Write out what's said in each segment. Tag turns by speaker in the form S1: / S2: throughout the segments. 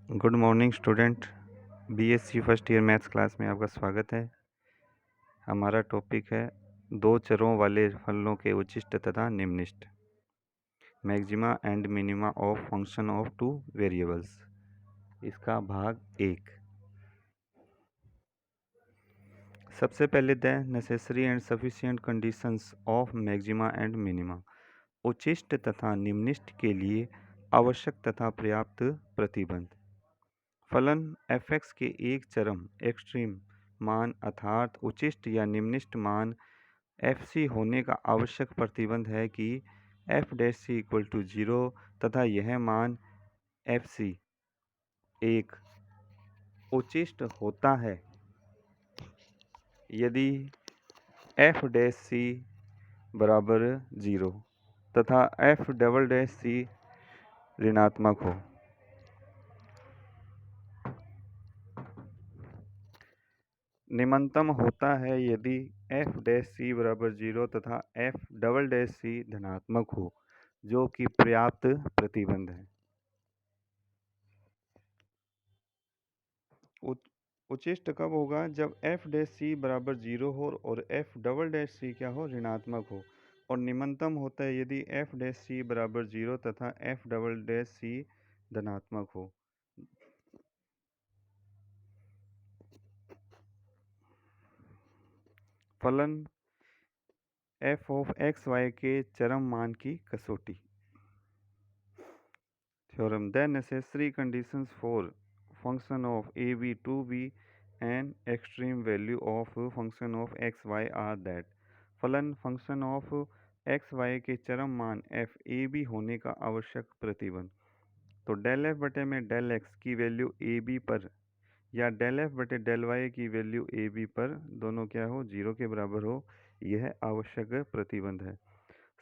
S1: Good morning student. BSc first year maths class में आपका स्वागत है। हमारा टॉपिक है दो चरों वाले फलनों के उच्चिष्ट तथा निम्निष्ट, maxima and minima of function of two variables. इसका भाग 1। सबसे पहले the necessary and sufficient conditions of maxima and minima, उच्चिष्ट तथा निम्निष्ट के लिए आवश्यक तथा पर्याप्त प्रतिबंध। फलन f(x) के एक चरम एक्सट्रीम मान अर्थात उच्चिष्ट या निम्निष्ट मान fc होने का आवश्यक प्रतिबंध है कि f' इक्वल टू 0 तथा यह मान fc एक उच्चिष्ट होता है यदि f' बराबर 0 तथा f" ऋणात्मक हो। निम्नतम होता है यदि f' बराबर 0 तथा f" धनात्मक हो, जो कि पर्याप्त प्रतिबंध है। उच्चिष्ट कब होगा? जब f' बराबर 0 हो और f" क्या हो? ऋणात्मक हो। और निम्नतम होता है यदि f' बराबर 0 तथा f" धनात्मक हो। फलन f ऑफ x y के चरम मान की कसौटी। Theorem the necessary conditions for function of a b to be an extreme value of function of x y are that। फलन फंक्शन ऑफ x y के चरम मान f a b होने का आवश्यक प्रतिबंध। तो डेल f बटे में डेल x की वैल्यू a b पर या डेल f बटे डेल y की वैल्यू a b पर दोनों क्या हो? 0 के बराबर हो, यह आवश्यक प्रतिबंध है।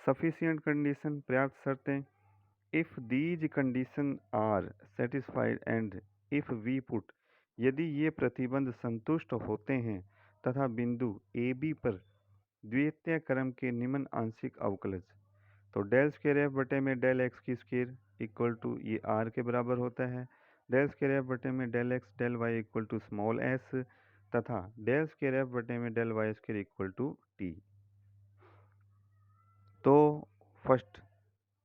S1: सफिशिएंट कंडीशन पर्याप्त शर्तें। If these condition are satisfied and if we put, यदि ये प्रतिबंध संतुष्ट होते हैं तथा बिंदु ए बी पर द्वितीय क्रम के निम्न आंशिक अवकलज, तो डेल स्क्वायर एफ बटे में डेल एक्स की स्क्वायर इक्वल टू ये आर के बराबर होता है। डेल स्क्वायर एफ बटे में del X del Y equal to small S तथा डेल स्क्वायर एफ बटे में del Y square equal to T. तो first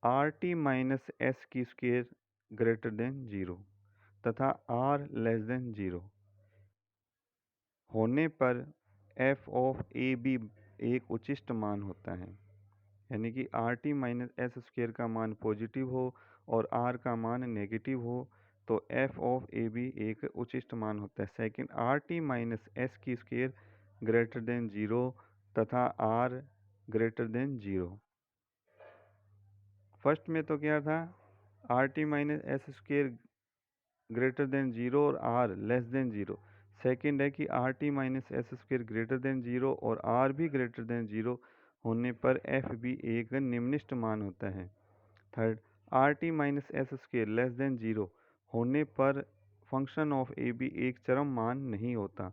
S1: R T minus S की स्क्वायर ग्रेटर देन 0 तथा आर लेस देन 0 होने पर एफ ऑफ ए बी एक उच्चिष्ट मान होता है, यानी कि are T minus S square का मान पॉजिटिव हो और आर का मान नेगेटिव हो तो एफ ऑफ ए बी एक उच्चिष्ट मान होता है। Second are T minus S की स्क्वायर ग्रेटर देन 0 तथा आर ग्रेटर देन 0। फर्स्ट में तो क्या था? Are T minus S square greater than 0 और आर लेस देन 0। सेकेंड है कि are T minus S square greater than 0 और आर भी ग्रेटर देन 0 होने पर एफ भी एक निम्निष्ट मान होता है। Third are T minus S square less than 0 होने पर फंक्शन ऑफ ए बी एक चरम मान नहीं होता।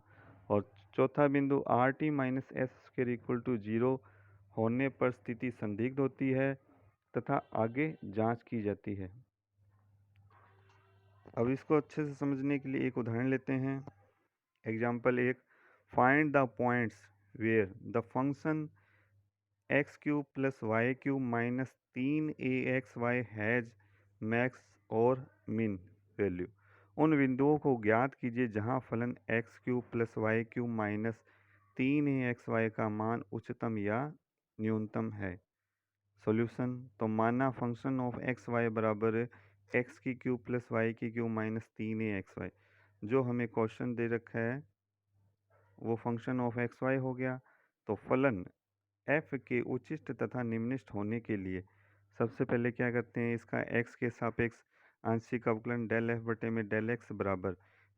S1: और चौथा बिंदु R T minus S square equal to 0 होने पर स्थिति संदिग्ध होती है तथा आगे जांच की जाती है। अब इसको अच्छे से समझने के लिए एक उदाहरण लेते हैं। Example 1, find the points where the function X cube plus Y cube minus 3axy has max और मिन वैल्यू। उन बिंदुओं को ज्ञात कीजिए जहां फलन X cube plus Y cube minus 3axy का मान उच्चतम या न्यूनतम है। सॉल्यूशन, तो माना फंक्शन ऑफ एक्स वाई बराबर एक्स की क्यूब प्लस वाई की क्यूब माइनस 3axy, जो हमें क्वेश्चन दे रखा है वो फंक्शन ऑफ एक्स वाई हो गया। तो फलन f के उच्चिष्ट तथा निम्निष्ट होने के लिए सबसे पहले क्या करते हैं? इसका x के सापेक्ष आंशिक अवकलन डेल f बटे में डेल x बराबर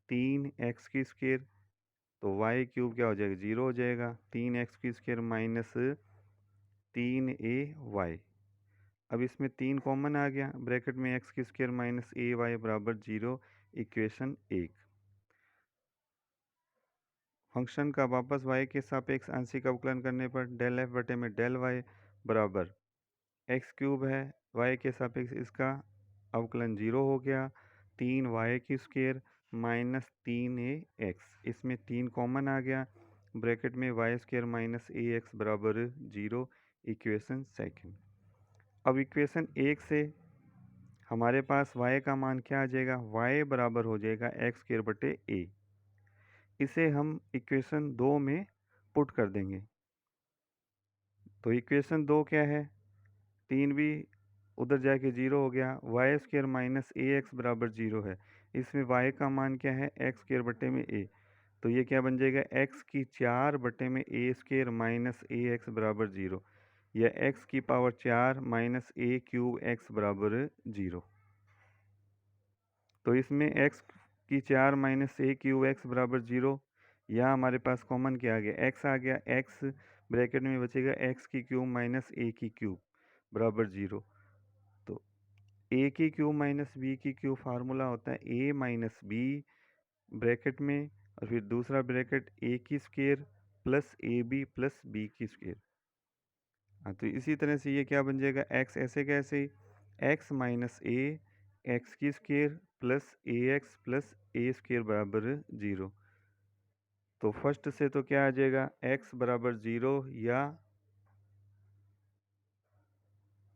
S1: 3x की स्क्वायर, तो y क्यूब क्या हो जाएगा? 0 हो जाएगा। 3x की स्क्वायर माइनस 3ay। अब इसमें 3 कॉमन आ गया, ब्रैकेट में x की स्क्वायर माइनस ay बराबर 0, इक्वेशन 1। फंक्शन का वापस y के सापेक्ष आंशिक अवकलन करने पर डेल f बटे में डेल y बराबर एक्स क्यूब है, y के सापेक्ष इसका अवकलन 0 हो गया 3y² माइनस 3ax, इसमें 3 कॉमन आ गया, ब्रैकेट में y² माइनस ax बराबर 0, इक्वेशन सेकंड। अब इक्वेशन 1 से हमारे पास y का मान क्या आ जाएगा, y बराबर हो जाएगा x² बटे a। इसे हम इक्वेशन 2 में पुट कर देंगे। तो इक्वेशन 2 क्या है, 3 भी उधर जाके 0 हो गया, y² माइनस ax बराबर 0 है। इसमें y का मान क्या है, x² बटे में a। तो ये क्या बन जाएगा, x की 4 बटे में a² माइनस ax बराबर 0, या x की पावर 4 माइनस a³ x बराबर 0। तो इसमें x की 4 माइनस a³ x बराबर 0, यहाँ हमारे पास कॉमन क्या आ गया, x आ गया, x ब्रैकेट में बचेगा x की क्यूब माइनस a की क्यूब बराबर 0। तो a की क्यूब माइनस b की क्यूब फार्मूला होता है a माइनस b ब्रैकेट में, और फिर दूसरा ब्रैकेट a की square plus ab plus b की स्क्वायर। हाँ, तो इसी तरह से ये क्या बन जाएगा, x ऐसे कैसे, x माइनस a एक्स की स्क्वायर प्लस ए एक्स प्लस ए स्क्वायर बराबर 0। तो फर्स्ट से तो क्या आ जाएगा, x बराबर 0 या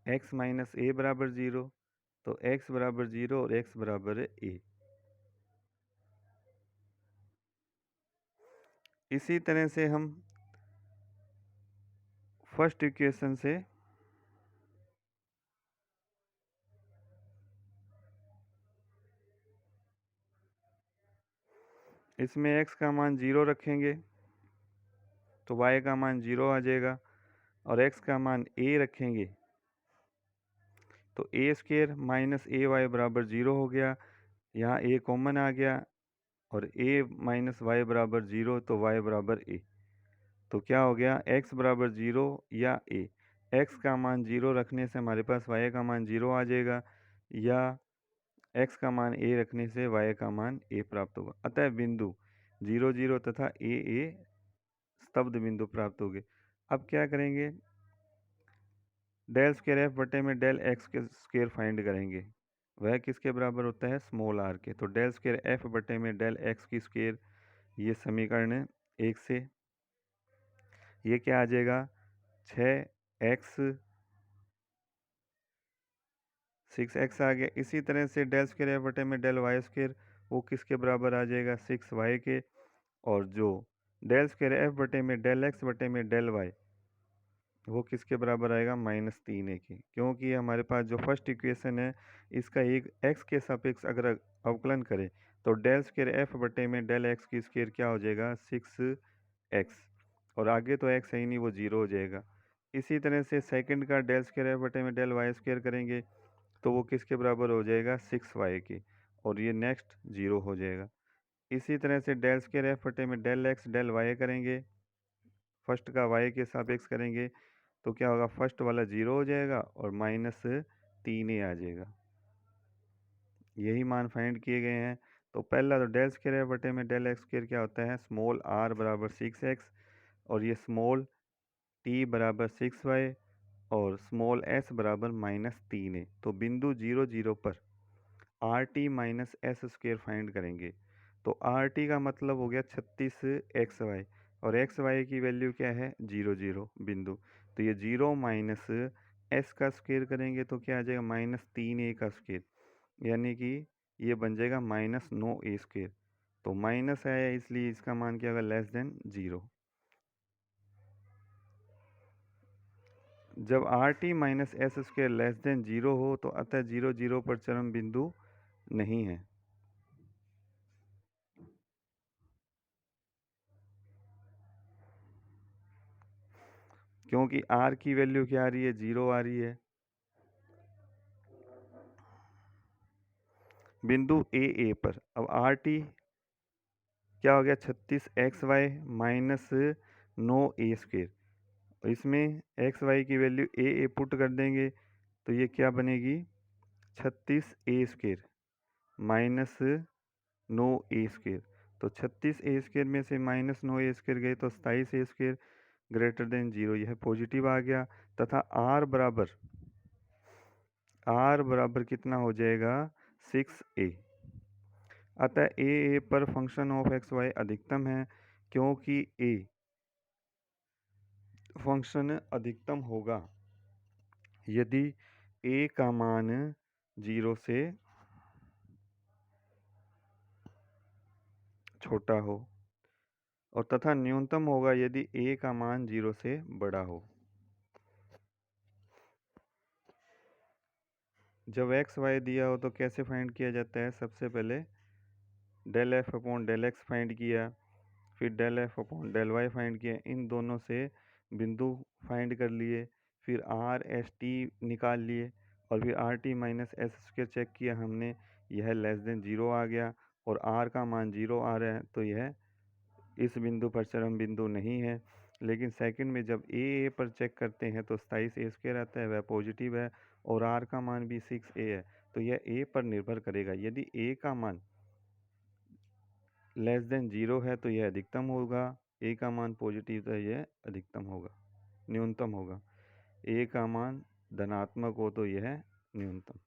S1: x माइनस ए बराबर 0। तो x बराबर 0 और x बराबर a। इसी तरह से हम फर्स्ट इक्वेशन से इसमें x का मान 0 रखेंगे तो y का मान 0 आ जाएगा, और x का मान a रखेंगे तो a square minus A Y बराबर 0 हो गया, यहाँ a कॉमन आ गया, और a माइनस वाई बराबर 0, तो y बराबर a। तो क्या हो गया, x बराबर 0 या a। x का मान 0 रखने से हमारे पास y का मान 0 आ जाएगा, या x का मान a रखने से y का मान a प्राप्त होगा। अतः बिंदु 0 0 तथा a स्तब्ध बिंदु प्राप्त हो गए। अब क्या करेंगे, डेल स्क्वायर एफ बटे में डेल एक्स के स्क्वायर फाइंड करेंगे। वह किसके बराबर होता है, स्मॉल आर के। तो डेल स्क्वायर एफ बटे में डेल एक्स की स्क्वायर, ये समीकरण 1 से ये क्या आ जाएगा, 6x 6x आ गया। इसी तरह से डेल स्क्वायर एफ बटे में डेल वाई स्क्वायर, वो किसके बराबर आ जाएगा, 6y के। और जो डेल स्क्वायर एफ बटे में डेल एक्स बटे में डेल वाई, वो किसके बराबर आएगा, -3a के। क्योंकि हमारे पास जो फर्स्ट इक्वेशन है, इसका एक x के सापेक्ष अगर अवकलन करें तो डेल स्क्वायर एफ बटे में डेल एक्स की स्क्वायर क्या हो जाएगा, 6x, और आगे तो x है ही नहीं, वो 0 हो जाएगा। इसी तरह से सेकंड का डेल स्क्वायर एफ बटे में डेल वाई स्क्वायर करेंगे तो वो किसके बराबर हो जाएगा, 6y के, और ये नेक्स्ट 0 हो जाएगा। इसी तरह से डेल स्क्वायर एफ बटे में डेल एक्स डेल वाई करेंगे, फर्स्ट का y के सापेक्ष करेंगे तो क्या होगा, फर्स्ट वाला 0 हो जाएगा और -3a आ जाएगा। यही मान फाइंड किए गए हैं। तो पहला तो डेल स्क्वायर एफ बटे में डेल एक्स स्क्वायर क्या होता है, स्मॉल r बराबर 6x, और ये स्मॉल t बराबर 6y, और स्मॉल s बराबर -3a। तो बिंदु 0 0 पर are T minus S square find करेंगे। तो आर टी का मतलब हो गया 36xy, और xy की वैल्यू क्या है, 0 0 बिंदु। तो ये 0 माइनस एस का स्क्वेयर करेंगे तो क्या आ जाएगा, -3a का स्क्वेयर, यानी कि ये बन जाएगा -9a स्क्वेयर। तो माइनस आया इसलिए इसका मान क्या होगा, लेस देन 0। जब are T minus S square less than 0 हो तो अतः 0 0 पर चरम बिंदु नहीं है। क्योंकि r की वैल्यू क्या आ रही है, 0 आ रही है। बिंदु ए पर अब आर टी क्या हो गया, 36xy माइनस 9a स्क्वेयर। इसमें xy की वैल्यू ए पुट कर देंगे तो ये क्या बनेगी, 36a square minus 9a square. तो 36a स्क्वेयर में से -9a स्क्वेयर गए तो 27a स्क्वेयर ग्रेटर देन 0, यह पॉजिटिव आ गया। तथा r बराबर कितना हो जाएगा, 6a। अतः ए पर फंक्शन ऑफ एक्स वाई अधिकतम है, क्योंकि ए फंक्शन अधिकतम होगा यदि ए का मान 0 से छोटा हो और तथा न्यूनतम होगा यदि ए का मान 0 से बड़ा हो। जब एक्स वाई दिया हो तो कैसे फाइंड किया जाता है? सबसे पहले del F upon del X find किया, फिर del F upon del Y find किया, इन दोनों से बिंदु फाइंड कर लिए, फिर आर एस टी निकाल लिए और फिर R T minus S square check किया हमने, यह लेस देन 0 आ गया और आर का मान 0 आ रहा है, तो यह इस बिंदु पर चरम बिंदु नहीं है। लेकिन सेकंड में जब ए पर चेक करते हैं तो 27 ए स्क्वायर आता है, वह पॉजिटिव है और आर का मान भी 6a है, तो यह ए पर निर्भर करेगा। यदि ए का मान लेस देन 0 है तो यह अधिकतम होगा, ए का मान पॉजिटिव तो यह अधिकतम होगा, न्यूनतम होगा। ए का मान धनात्मक हो तो यह न्यूनतम।